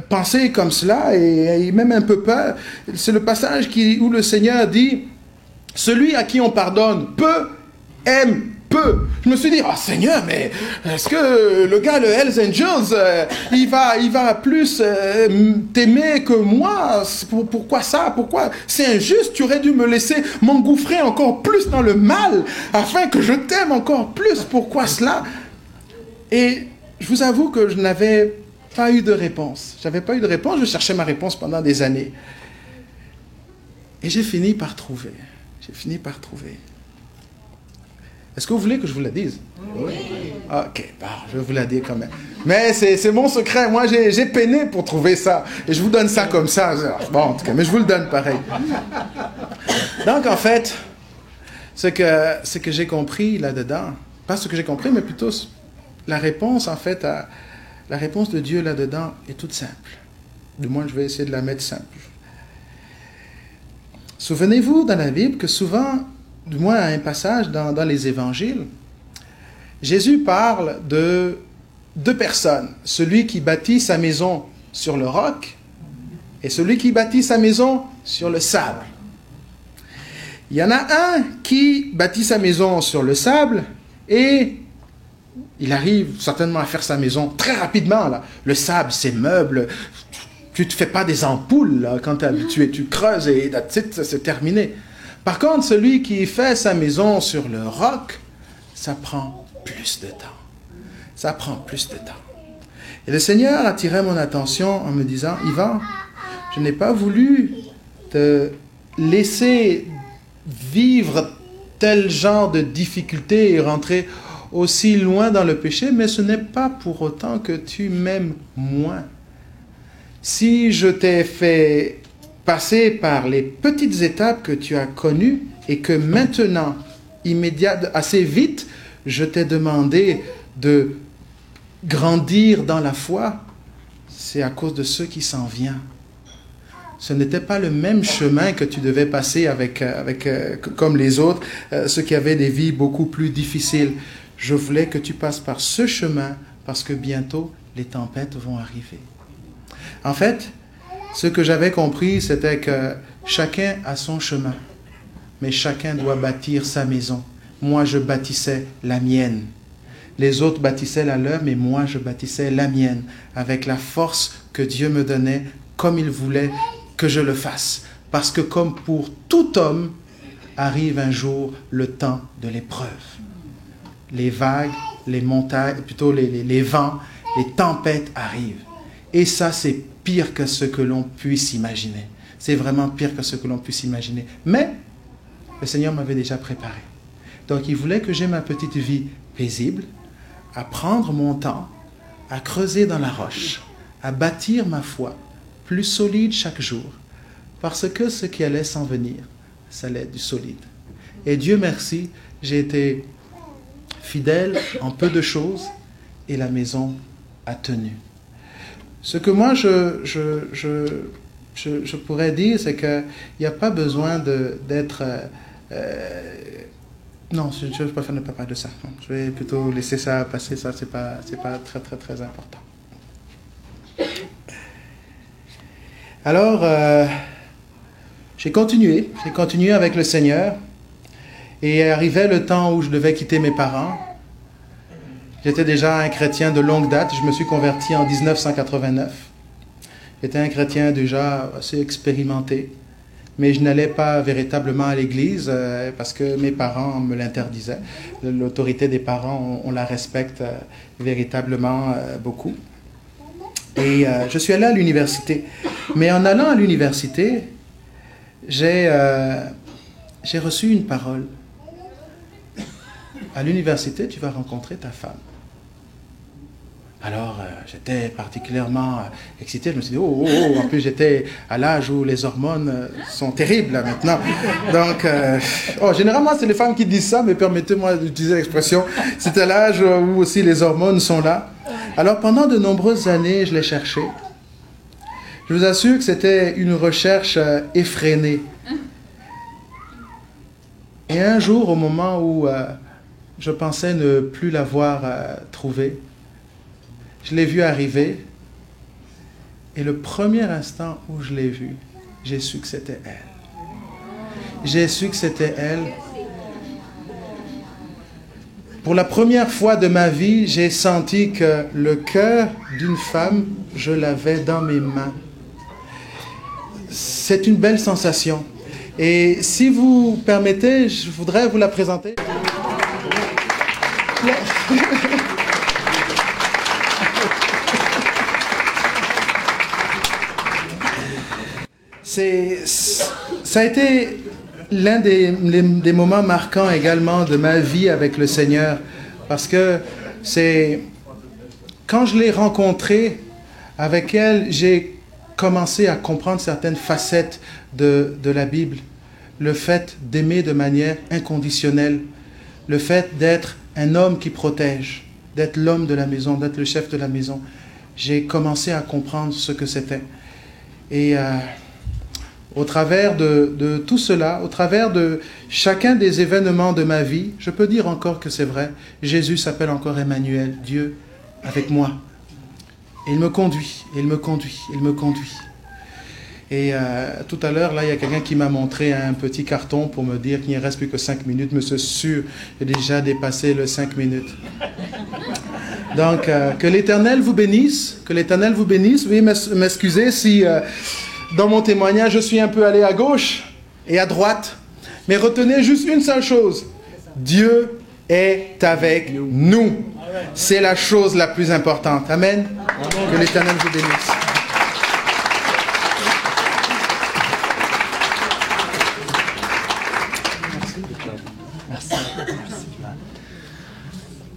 penser comme cela et même un peu peur. C'est le passage où le Seigneur dit, celui à qui on pardonne peu, aime peu. Je me suis dit, oh Seigneur, mais est-ce que le gars, le Hells Angels, il va plus t'aimer que moi? Pourquoi ça? Pourquoi? C'est injuste, tu aurais dû me laisser m'engouffrer encore plus dans le mal, afin que je t'aime encore plus. Pourquoi cela? Et je vous avoue que je n'avais pas eu de réponse. J'avais pas eu de réponse, je cherchais ma réponse pendant des années. Et j'ai fini par trouver. Est-ce que vous voulez que je vous la dise? Oui. Ok, je vais vous la dire quand même. Mais c'est mon secret. Moi, j'ai peiné pour trouver ça. Et je vous donne ça comme ça. Bon, en tout cas, mais je vous le donne pareil. Donc, en fait, ce que j'ai compris là-dedans, pas ce que j'ai compris, mais plutôt la réponse, en fait, la réponse de Dieu là-dedans est toute simple. Du moins, je vais essayer de la mettre simple. Souvenez-vous dans la Bible que souvent, du moins à un passage dans les évangiles, Jésus parle de deux personnes. Celui qui bâtit sa maison sur le roc et celui qui bâtit sa maison sur le sable. Il y en a un qui bâtit sa maison sur le sable et il arrive certainement à faire sa maison très rapidement. Là. Le sable, ses meubles, tu ne te fais pas des ampoules là, quand tu es habitué, tu creuses et c'est terminé. Par contre, celui qui fait sa maison sur le roc, ça prend plus de temps. Ça prend plus de temps. Et le Seigneur attirait mon attention en me disant, Yvan, je n'ai pas voulu te laisser vivre tel genre de difficulté et rentrer aussi loin dans le péché, mais ce n'est pas pour autant que tu m'aimes moins. Si je t'ai fait passer par les petites étapes que tu as connues et que maintenant, assez vite, je t'ai demandé de grandir dans la foi, c'est à cause de ce qui s'en vient. Ce n'était pas le même chemin que tu devais passer comme les autres, ceux qui avaient des vies beaucoup plus difficiles. Je voulais que tu passes par ce chemin parce que bientôt, les tempêtes vont arriver. En fait, ce que j'avais compris, c'était que chacun a son chemin, mais chacun doit bâtir sa maison. Moi, je bâtissais la mienne. Les autres bâtissaient la leur, mais moi, je bâtissais la mienne, avec la force que Dieu me donnait, comme il voulait que je le fasse. Parce que comme pour tout homme, arrive un jour le temps de l'épreuve. Les vagues, les montagnes, plutôt les vents, les tempêtes arrivent. Et ça, c'est pire que ce que l'on puisse imaginer. C'est vraiment pire que ce que l'on puisse imaginer. Mais le Seigneur m'avait déjà préparé. Donc, il voulait que j'aie ma petite vie paisible, à prendre mon temps, à creuser dans la roche, à bâtir ma foi plus solide chaque jour. Parce que ce qui allait s'en venir, ça allait être du solide. Et Dieu merci, j'ai été fidèle en peu de choses et la maison a tenu. Ce que moi je pourrais dire, c'est qu'il n'y a pas besoin d'être... non, je préfère ne pas parler de ça. Non, je vais plutôt laisser ça passer, ça c'est pas très très très important. Alors, j'ai continué avec le Seigneur et arrivait le temps où je devais quitter mes parents. J'étais déjà un chrétien de longue date, je me suis converti en 1989. J'étais un chrétien déjà assez expérimenté, mais je n'allais pas véritablement à l'église parce que mes parents me l'interdisaient. L'autorité des parents, on la respecte véritablement beaucoup. Et je suis allé à l'université. Mais en allant à l'université, j'ai reçu une parole. À l'université, tu vas rencontrer ta femme. Alors, j'étais particulièrement excité. Je me suis dit, en plus, j'étais à l'âge où les hormones sont terribles, là, maintenant. Donc, généralement, c'est les femmes qui disent ça, mais permettez-moi d'utiliser l'expression. C'est à l'âge où aussi les hormones sont là. Alors, pendant de nombreuses années, je l'ai cherché. Je vous assure que c'était une recherche effrénée. Et un jour, au moment où je pensais ne plus l'avoir trouvée, je l'ai vue arriver. Et le premier instant où je l'ai vue, j'ai su que c'était elle. J'ai su que c'était elle. Pour la première fois de ma vie, j'ai senti que le cœur d'une femme, je l'avais dans mes mains. C'est une belle sensation. Et si vous permettez, je voudrais vous la présenter. Ça a été l'un des moments marquants également de ma vie avec le Seigneur, parce que c'est quand je l'ai rencontrée, avec elle, j'ai commencé à comprendre certaines facettes de la Bible. Le fait d'aimer de manière inconditionnelle, le fait d'être un homme qui protège, d'être l'homme de la maison, d'être le chef de la maison. J'ai commencé à comprendre ce que c'était. Et au travers de tout cela, au travers de chacun des événements de ma vie, je peux dire encore que c'est vrai, Jésus s'appelle encore Emmanuel, Dieu avec moi. Et il me conduit, il me conduit, il me conduit. Et tout à l'heure, là, il y a quelqu'un qui m'a montré un petit carton pour me dire qu'il ne reste plus que 5 minutes. Monsieur sûr, j'ai déjà dépassé les 5 minutes. Donc, que l'Éternel vous bénisse, que l'Éternel vous bénisse. Veuillez m'excuser si... dans mon témoignage, je suis un peu allé à gauche et à droite. Mais retenez juste une seule chose. Dieu est avec nous. C'est la chose la plus importante. Amen. Que l'Éternel vous bénisse. Merci.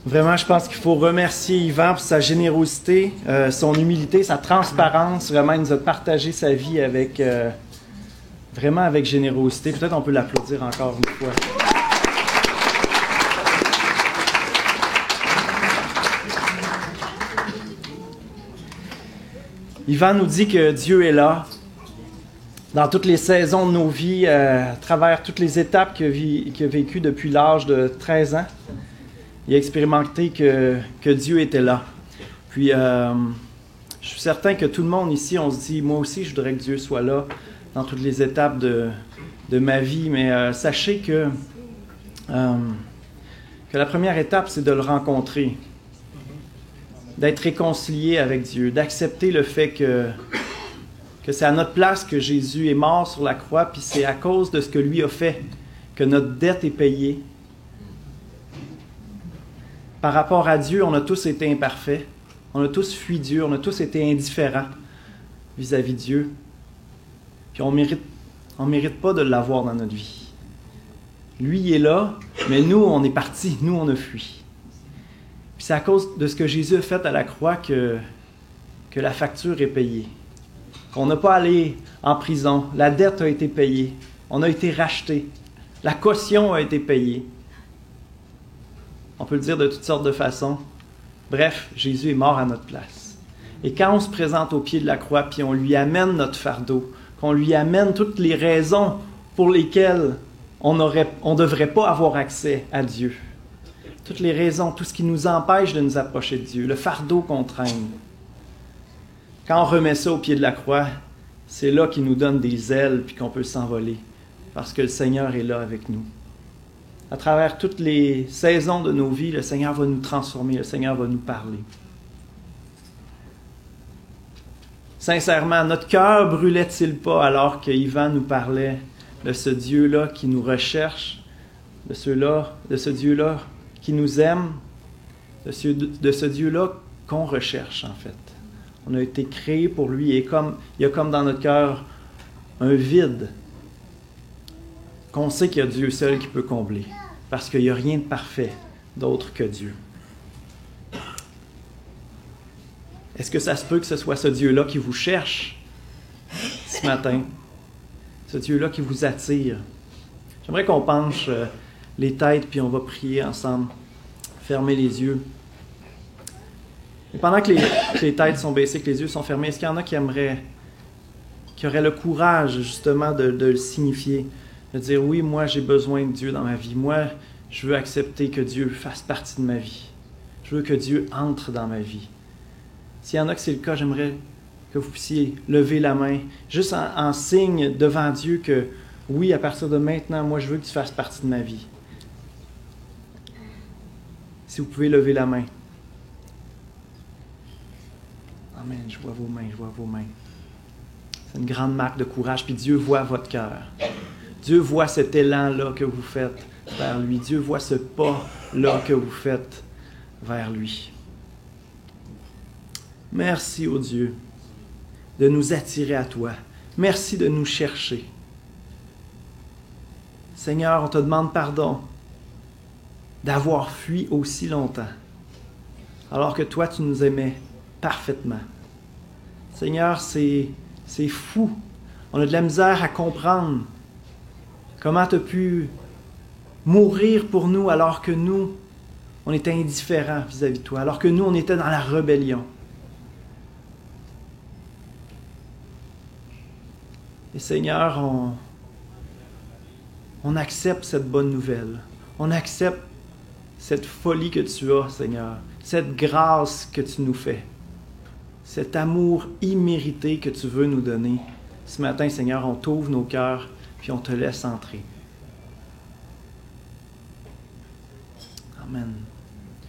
Vraiment, je pense qu'il faut remercier Yvan pour sa générosité, son humilité, sa transparence. Vraiment, il nous a partagé sa vie avec vraiment avec générosité. Peut-être on peut l'applaudir encore une fois. Yvan nous dit que Dieu est là dans toutes les saisons de nos vies, à travers toutes les étapes qu'il a vécues depuis l'âge de 13 ans. Il a expérimenté que Dieu était là. Puis, je suis certain que tout le monde ici, on se dit, moi aussi, je voudrais que Dieu soit là dans toutes les étapes de ma vie. Mais sachez que la première étape, c'est de le rencontrer, d'être réconcilié avec Dieu, d'accepter le fait que c'est à notre place que Jésus est mort sur la croix, puis c'est à cause de ce que lui a fait que notre dette est payée. Par rapport à Dieu, on a tous été imparfaits, on a tous fui Dieu, on a tous été indifférents vis-à-vis de Dieu. Puis on mérite pas de l'avoir dans notre vie. Lui, il est là, mais nous, on est partis, nous, on a fui. Puis c'est à cause de ce que Jésus a fait à la croix que la facture est payée. Qu'on n'a pas allé en prison, la dette a été payée, on a été rachetés, La caution a été payée. On peut le dire de toutes sortes de façons. Bref, Jésus est mort à notre place. Et quand on se présente au pied de la croix, puis on lui amène notre fardeau, qu'on lui amène toutes les raisons pour lesquelles on ne devrait pas avoir accès à Dieu, toutes les raisons, tout ce qui nous empêche de nous approcher de Dieu, le fardeau qu'on traîne. Quand on remet ça au pied de la croix, c'est là qu'il nous donne des ailes puis qu'on peut s'envoler, parce que le Seigneur est là avec nous. À travers toutes les saisons de nos vies, le Seigneur va nous transformer, le Seigneur va nous parler. Sincèrement, notre cœur brûlait-il pas alors que Yvan nous parlait de ce Dieu-là qui nous recherche, de ce Dieu-là qui nous aime, de ce Dieu-là qu'on recherche en fait. On a été créés pour lui et il y a comme dans notre cœur un vide qu'on sait qu'il y a Dieu seul qui peut combler, parce qu'il n'y a rien de parfait d'autre que Dieu. Est-ce que ça se peut que ce soit ce Dieu-là qui vous cherche ce matin? Ce Dieu-là qui vous attire? J'aimerais qu'on penche les têtes puis on va prier ensemble. Fermez les yeux. Et pendant que les têtes sont baissées, que les yeux sont fermés, est-ce qu'il y en a qui auraient le courage justement de le signifier, de dire oui, moi j'ai besoin de Dieu dans ma vie. Moi, je veux accepter que Dieu fasse partie de ma vie. Je veux que Dieu entre dans ma vie. S'il y en a que c'est le cas, j'aimerais que vous puissiez lever la main, juste en signe devant Dieu que oui, à partir de maintenant, moi je veux que tu fasses partie de ma vie. Si vous pouvez lever la main. Amen, je vois vos mains. C'est une grande marque de courage, puis Dieu voit votre cœur. Dieu voit cet élan-là que vous faites vers lui. Dieu voit ce pas-là que vous faites vers lui. Merci, ô Dieu, de nous attirer à toi. Merci de nous chercher. Seigneur, on te demande pardon d'avoir fui aussi longtemps, alors que toi, tu nous aimais parfaitement. Seigneur, c'est fou. On a de la misère à comprendre comment tu as pu mourir pour nous alors que nous, on était indifférents vis-à-vis de toi, alors que nous, on était dans la rébellion. Et Seigneur, on accepte cette bonne nouvelle. On accepte cette folie que tu as, Seigneur. Cette grâce que tu nous fais. Cet amour immérité que tu veux nous donner. Ce matin, Seigneur, on t'ouvre nos cœurs, puis on te laisse entrer. Amen.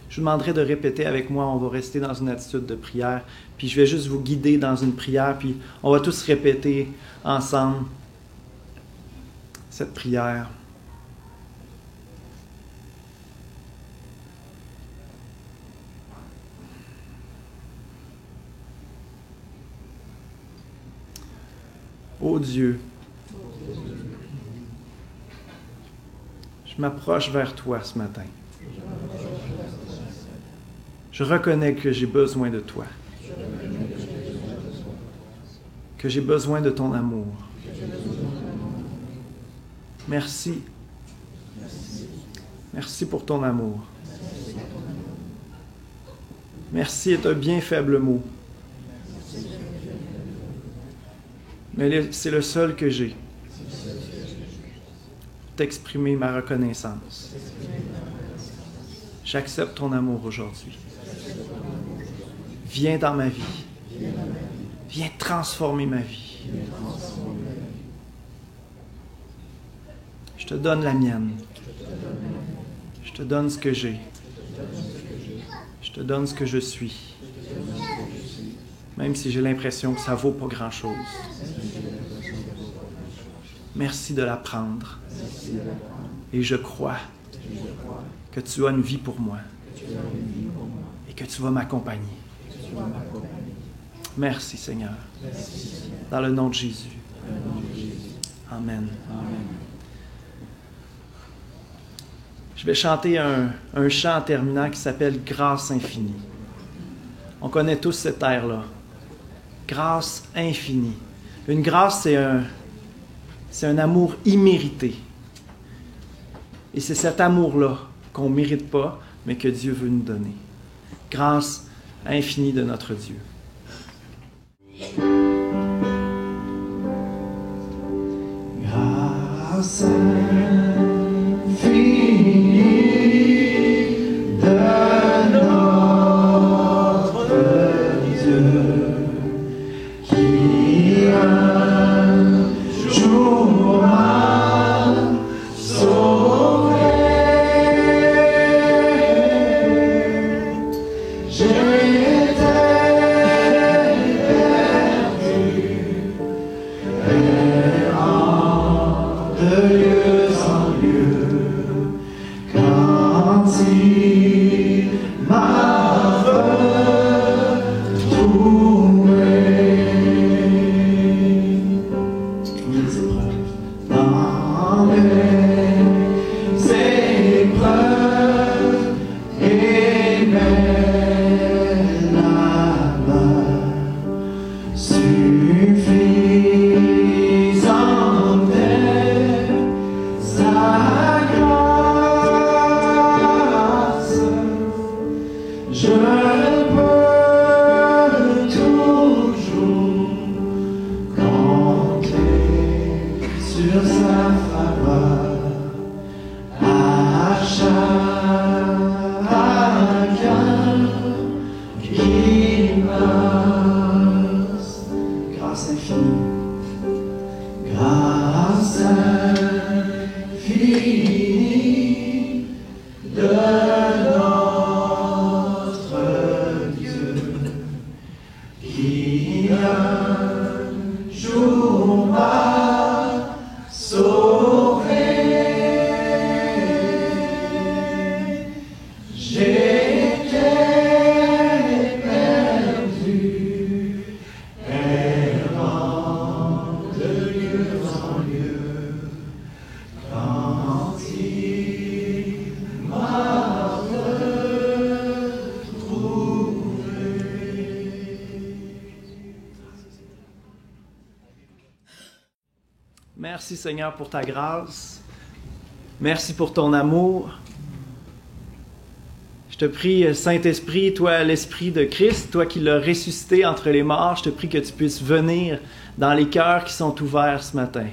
Je vous demanderai de répéter avec moi, on va rester dans une attitude de prière, puis je vais juste vous guider dans une prière, puis on va tous répéter ensemble cette prière. Ô Dieu, je m'approche vers toi ce matin. Je reconnais que j'ai besoin de toi, que j'ai besoin de ton amour. Merci. Merci pour ton amour. Merci est un bien faible mot, mais c'est le seul que j'ai pour t'exprimer ma reconnaissance. J'accepte ton amour aujourd'hui. Viens dans ma vie. Viens transformer ma vie. Je te donne la mienne. Je te donne ce que j'ai. Je te donne ce que je suis. Même si j'ai l'impression que ça vaut pas grand-chose. Merci de l'apprendre. Et je crois que tu as une vie pour moi. Et que tu vas m'accompagner. Merci Seigneur. Dans le nom de Jésus. Amen. Je vais chanter un chant en terminant qui s'appelle « Grâce infinie ». On connaît tous cet air-là. Grâce infinie. Une grâce, c'est un amour immérité. Et c'est cet amour-là qu'on ne mérite pas, mais que Dieu veut nous donner. Grâce infinie de notre Dieu. Grâce infinie de notre Dieu, qui un jour m'a sauvé. J'étais perdu, errant de lieu en lieu, quand il m'a retrouvé. Mes épreuves, dans mes épreuves et mes labeurs, suffisante est sa grâce. Je peux toujours compter sur sa faveur à chacun qui passe. Grâce infinie, grâce infinie de notre Dieu, qui un jour m'a sauvé. J'étais perdu, errant de lieu en lieu, quand il m'a retrouvé. Merci Seigneur pour ta grâce. Merci pour ton amour. Je te prie, Saint-Esprit, toi, l'Esprit de Christ, toi qui l'as ressuscité entre les morts, je te prie que tu puisses venir dans les cœurs qui sont ouverts ce matin.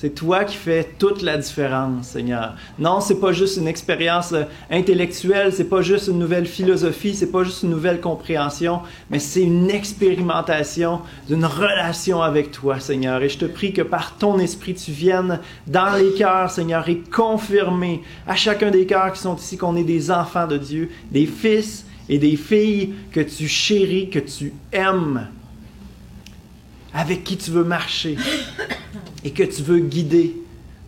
C'est toi qui fais toute la différence, Seigneur. Non, c'est pas juste une expérience intellectuelle, c'est pas juste une nouvelle philosophie, c'est pas juste une nouvelle compréhension, mais c'est une expérimentation d'une relation avec toi, Seigneur. Et je te prie que par ton esprit, tu viennes dans les cœurs, Seigneur, et confirmer à chacun des cœurs qui sont ici qu'on est des enfants de Dieu, des fils et des filles que tu chéris, que tu aimes, avec qui tu veux marcher et que tu veux guider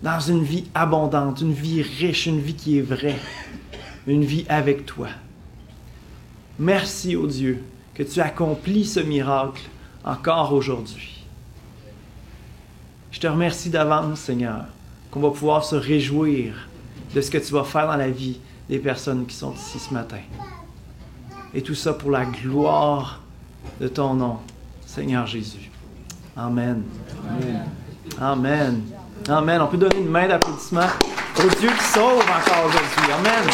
dans une vie abondante, une vie riche, une vie qui est vraie, une vie avec toi. Merci, ô Dieu, que tu accomplis ce miracle encore aujourd'hui. Je te remercie d'avance, Seigneur, qu'on va pouvoir se réjouir de ce que tu vas faire dans la vie des personnes qui sont ici ce matin. Et tout ça pour la gloire de ton nom, Seigneur Jésus. Amen. Amen. Amen. Amen. On peut donner une main d'applaudissement au Dieu qui sauve encore aujourd'hui. Amen.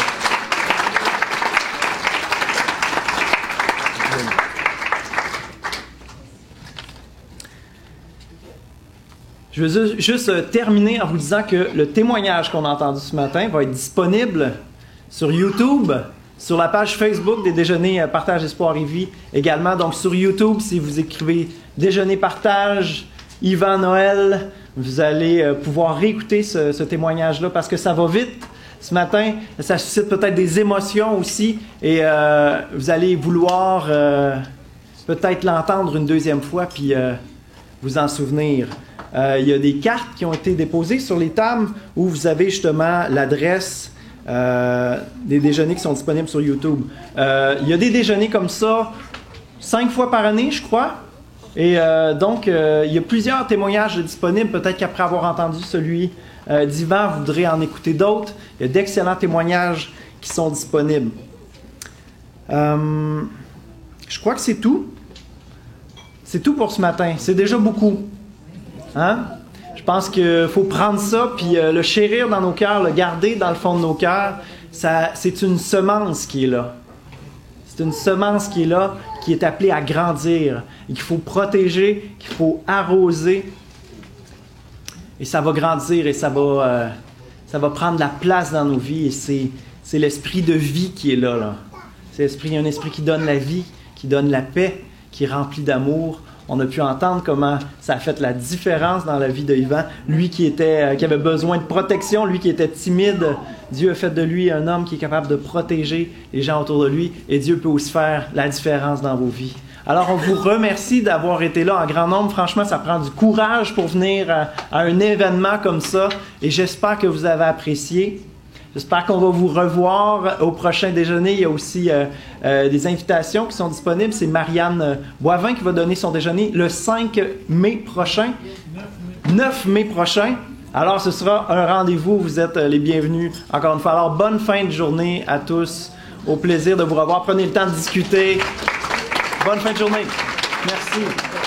Je veux juste terminer en vous disant que le témoignage qu'on a entendu ce matin va être disponible sur YouTube, sur la page Facebook des Déjeuners Partage Espoir et Vie également. Donc sur YouTube, si vous écrivez Déjeuner Partage, Yvan Noël, vous allez pouvoir réécouter ce témoignage-là parce que ça va vite. Ce matin, ça suscite peut-être des émotions aussi et vous allez vouloir peut-être l'entendre une deuxième fois puis vous en souvenir. Il y a des cartes qui ont été déposées sur les tables où vous avez justement l'adresse des déjeuners qui sont disponibles sur YouTube. Il y a des déjeuners comme ça 5 fois par année, je crois. Et donc, il y a plusieurs témoignages disponibles. Peut-être qu'après avoir entendu celui d'Yvan, vous voudrez en écouter d'autres. Il y a d'excellents témoignages qui sont disponibles. Je crois que c'est tout. C'est tout pour ce matin. C'est déjà beaucoup. Hein? Je pense qu'il faut prendre ça, puis le chérir dans nos cœurs, le garder dans le fond de nos cœurs. C'est une semence qui est là. C'est une semence qui est là, qui est appelée à grandir, et qu'il faut protéger, qu'il faut arroser. Et ça va grandir et ça va prendre la place dans nos vies. Et c'est l'esprit de vie qui est là. C'est un esprit qui donne la vie, qui donne la paix, qui est rempli d'amour. On a pu entendre comment ça a fait la différence dans la vie de Yvan. Lui qui avait besoin de protection, lui qui était timide, Dieu a fait de lui un homme qui est capable de protéger les gens autour de lui. Et Dieu peut aussi faire la différence dans vos vies. Alors, on vous remercie d'avoir été là en grand nombre. Franchement, ça prend du courage pour venir à un événement comme ça. Et j'espère que vous avez apprécié. J'espère qu'on va vous revoir au prochain déjeuner. Il y a aussi des invitations qui sont disponibles. C'est Marianne Boivin qui va donner son déjeuner le 5 mai prochain. 9 mai prochain. Alors, ce sera un rendez-vous. Vous êtes les bienvenus. Encore une fois, alors, bonne fin de journée à tous. Au plaisir de vous revoir. Prenez le temps de discuter. Bonne fin de journée. Merci.